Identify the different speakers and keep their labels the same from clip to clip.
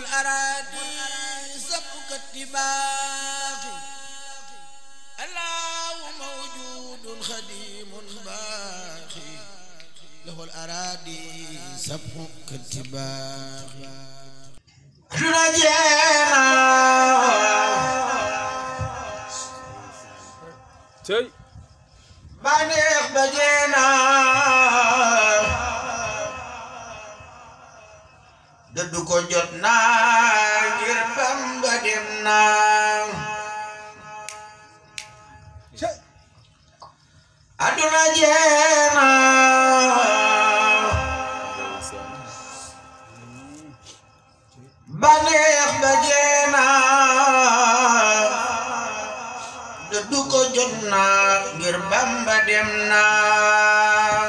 Speaker 1: الأراضي سبك اتباقي الله موجود خديم باقي له الأراضي سبك اتباقي أدنا جينا بانيخ بجينا dëddu ko jot naa ngir Bamba dem naa aduna jeena baneex ba jeena dëddu ko jot naa ngir Bamba dem naa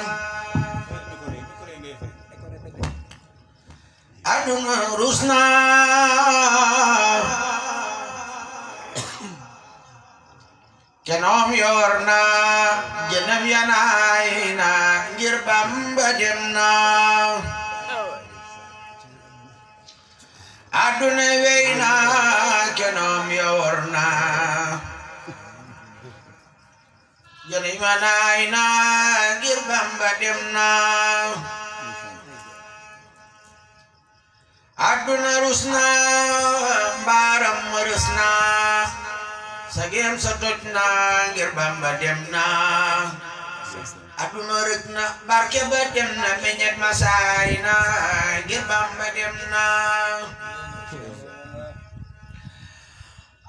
Speaker 1: aduna rusna kenom yorna jenam yanaina ngir Bamba demna aduna weina kenom yorna jenam yanaina ngir Bamba demna aduna rusna baram rusna sagem satotna ngir Bamba demna aduna rukna barke ba demna meñet masayna ngir Bamba demna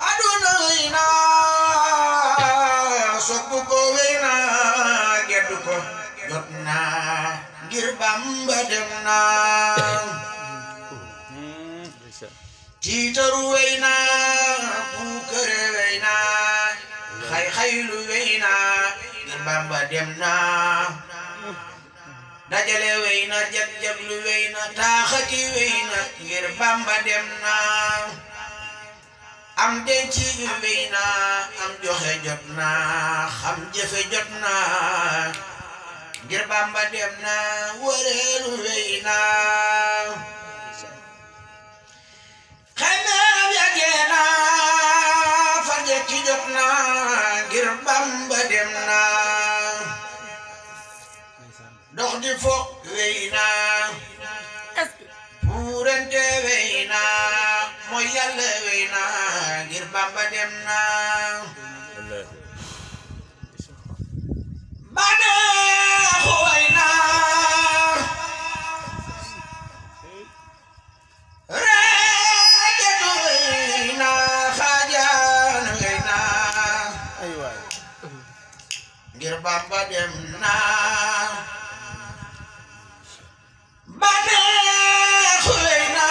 Speaker 1: aduna ina sokku ko wena geddu ko jotna ngir Bamba demna Titaru weyna bukere weyna khaylu weyna ngir Bamba demna dajale weyna jablu weyna taxati weyna ngir Bamba demna am denci weyna am joxe jotna xam jëfe jotna ngir Bamba demna wërelu weyna Khadim ya Jéna faje ki jotna ngir Bamba demna dox di fo weyna purante weyna mo Yàlla weyna ngir Bamba demna bana weyna ngir Bamba demna baneex weyna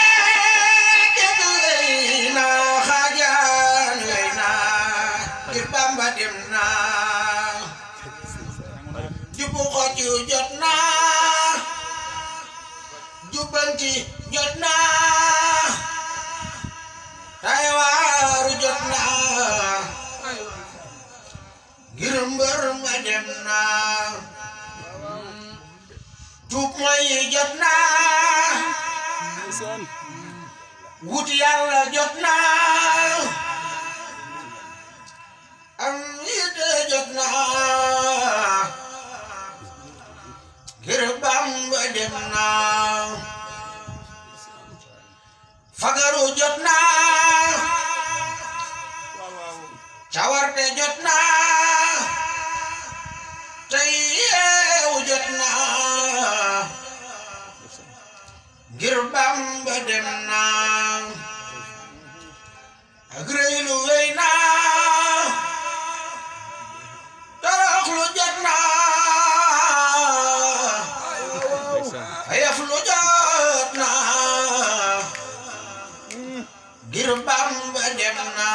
Speaker 1: reeget weyna xaajaan weyna ngir Bamba demna jubu xoj yu jotna jubanti jotna taywaru jotna ngir mbër ma demna tuub mooy jotna wut Yàlla jotna am yite jotna ngir Bamba demna fagaru jotna cawarte jotna tey yeewu jotna ngir Bamba demna ak rëylu weyna toroxlu jotna ayaflu jotna ngir Bamba demna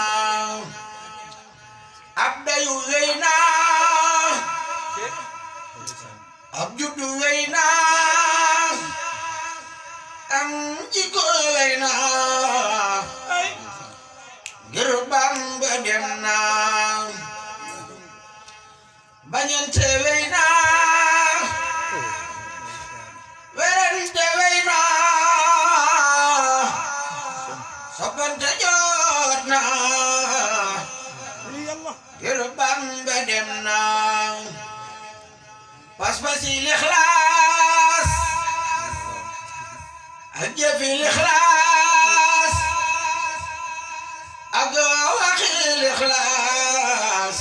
Speaker 1: ab dayu weyna ab juddu weyna am jikko weyna ngir Bamba demna bañante weyna ngir Bamba dem na pas-pas yi lixlaas ak jëfi lixlaas ak waxi lixlaas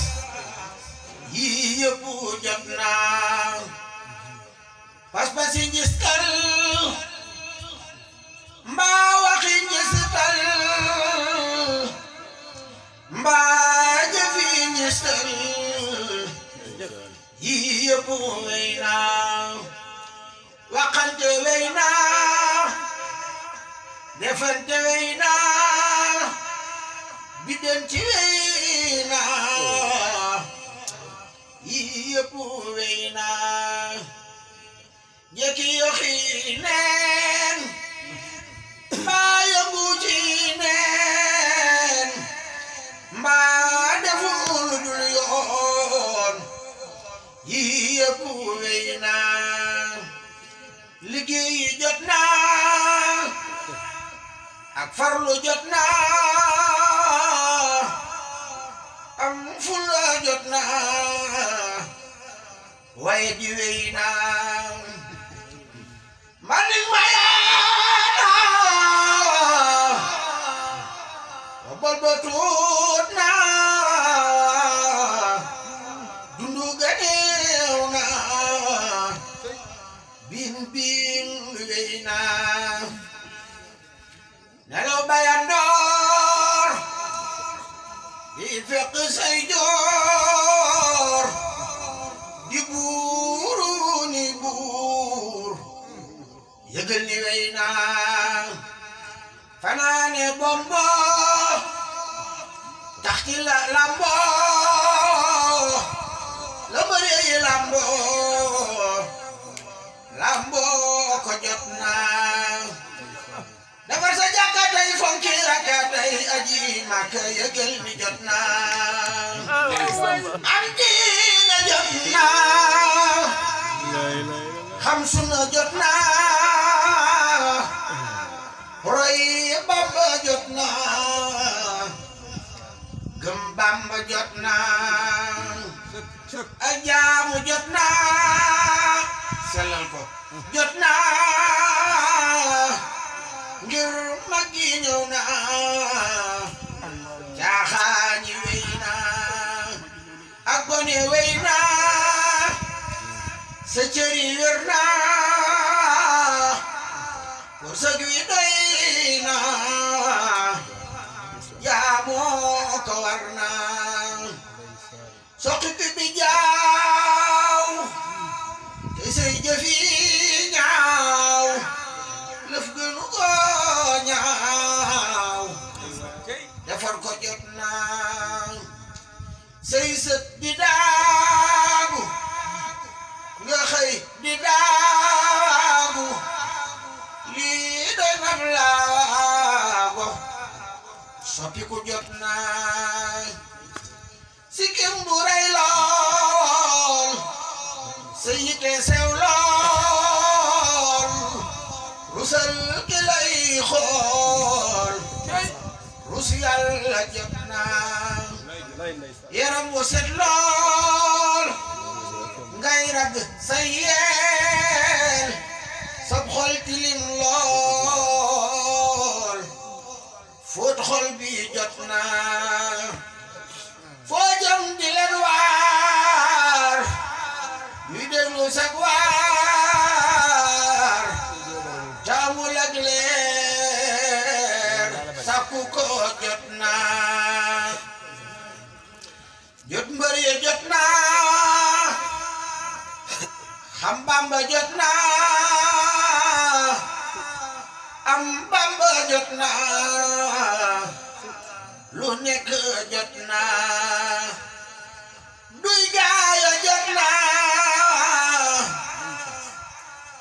Speaker 1: yi yëpp jot na pas-pas yi ngistal mbaa waxi ngistal mbaa jëfi ngistal yi yëpp wey na waxante wey na defante wey na biddanti wey na yi yëpp wey na jekki yoxi neen mbaa yëngu ci neen mbaa defu lu dul yoon yi yëpp wey na liggéey jot na ak farlu jot na am fulla jot na waaye di wey na manik mayaana wa bol ba tuut na dundu ganeew na bin wey na nelaw bayandoor di fekk say joor di buuru ni buur yëgal ni wey na fanaane bombo tax ci la lambo la bëree lambo lambo ko jot na defar sa jàkka tey fonki rakka tey aji Makka yëgal ni jot na am diina jot na xam sunna jot na roy Bamba jot na gëm Bamba jot na ak jaamu jot na sellal ko jot na ngir mag yi ñëw na caaxaani wey na ak gone wey na sa cëri wér na wërsëg wi doy na jaamoo ko war na soqi bi jaaw te say jëfi ñaaw lëf gënu ko ñaaw defar ko jot na say sët di daagu nga xëy di daagu lii doy na laago soppi ku jot na sikkim bu rey lool sa yite sew lool rusal ki lay xool rus yàlla jot na yaram wu set lool ngay rag sa yeel sab xol tilim lool fóot xol bi jot na foo jëm di leen waar ñuy déglu sag waar taamul ak leer sakku ko jot na jot mbër ye jot na xam Bamba jot na am Bamba jot na lu nekk jot na duy gaaya jot na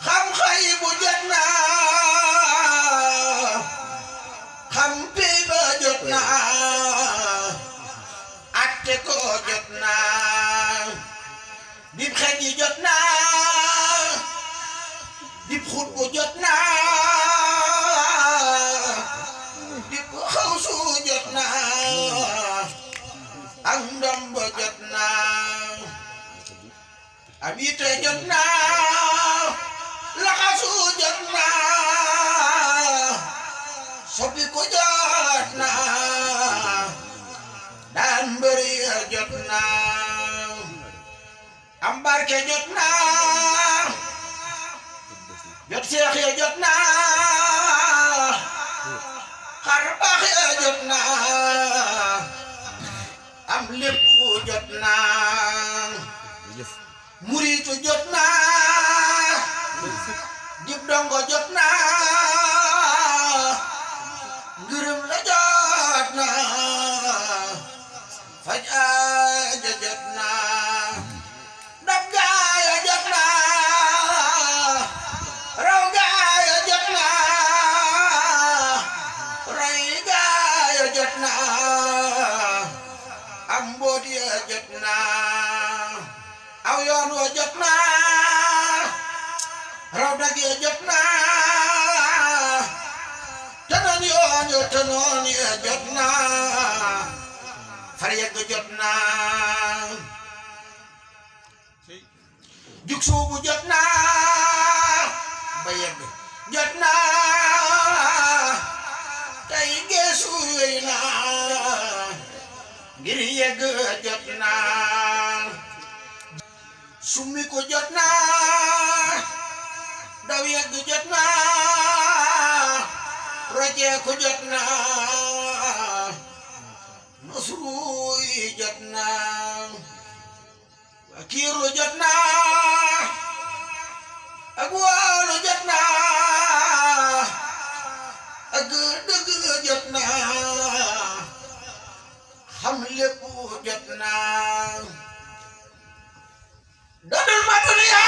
Speaker 1: xam xay bu jot na xam pey ba jot na atte ko jot na dib xej yi jot na dib xut bu jot na dib xawsu jot na ak ndombo abite jot na laxasu jot na soppi ko jot na daan mbëri jot na am barke jot na jot seex ya jot na xar baax ya jot na am lépp jot na muritu jot na dib dongo jot na ngërëm la jot na faj aajo jot na dab gaaya jot na raw gaaya jot na ray gaaya jot na am mboot ya jot na aw yoon wa jot na raw dag ya jot na tanoon yoon ya tanoon ya jot na far yegg jot na jug suubu jot na ba yegg jot na tey geesu wey na ngir yegg jot na summi ko jot na daw yegg jot na rojee ko jot na nasruy jot na wakiiru jot na ak waalo jot na ak dëgg jot na xam lépp jot na dodul ma duniya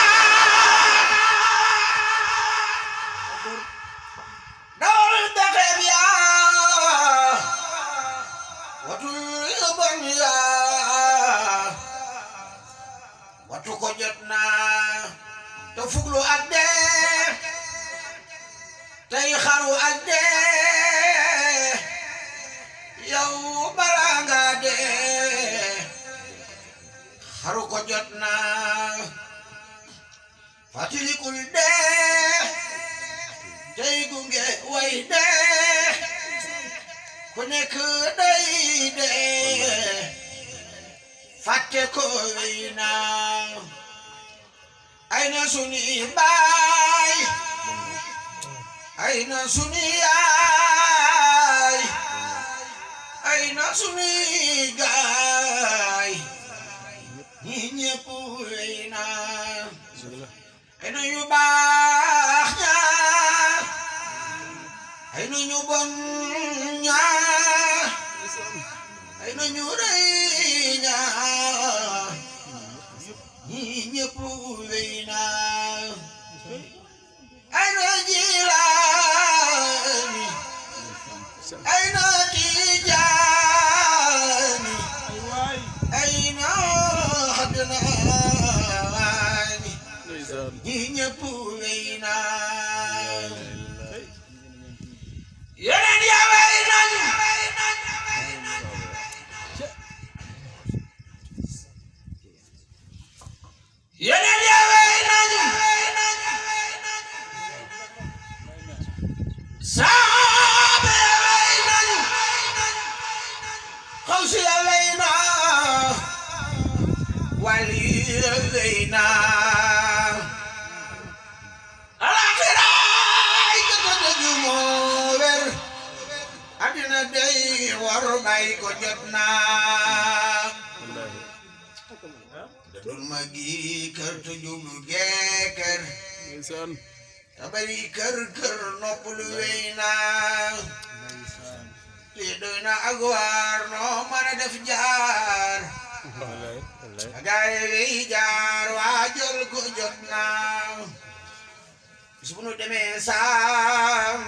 Speaker 1: dawal taxeeb ya watul yóbbon ya watu ko jot na te fuglu ak dee tey xaru ak dee yow bala nga dee xaru ko jot na fatilikul dee tey gunge way dee ku nekk day dee fàtte ko wey na ay na suni baay ay na suni yaay ay na suni gaay ñi ñépp wey na ay na yu baax ñaa ay na ñu bon ñaa ay na ñu rëy ñaa ñi ñépp wey na ay na jilaani ay na tijaani ay na xadnaani ñi ñépp wey na yeneen ya wey nañu yeneen ya wey nañu saaba ya wey nañu xawsi ya wey na wali ya wey na alaxiraay jota dëgg moo wer adina day war bay ko jot na dadul ma gi kër te jublu geekër tabari kër kër noppalu wey na lii doy na ak waar noo mën a def jaar agaaye wey jaar waajal ko jot na bis bu nu demee saam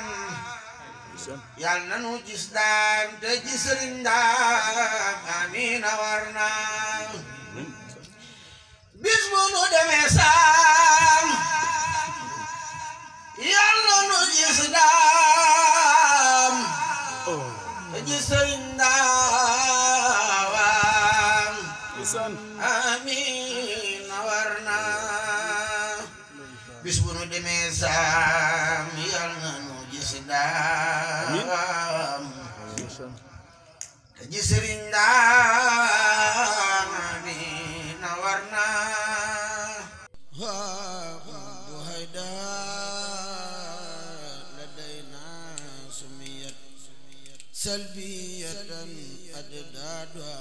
Speaker 1: yàlla na nu gis daam te gis sëriñ daam amiin war na bis bu nu demee saam yàlla na nu gis daam te gis sëriñ daam amiin war na saam yal na nu gis daam te ji Serigne daam bi na war na bu hayda ladayna sumiyat salbiyatan addaadwa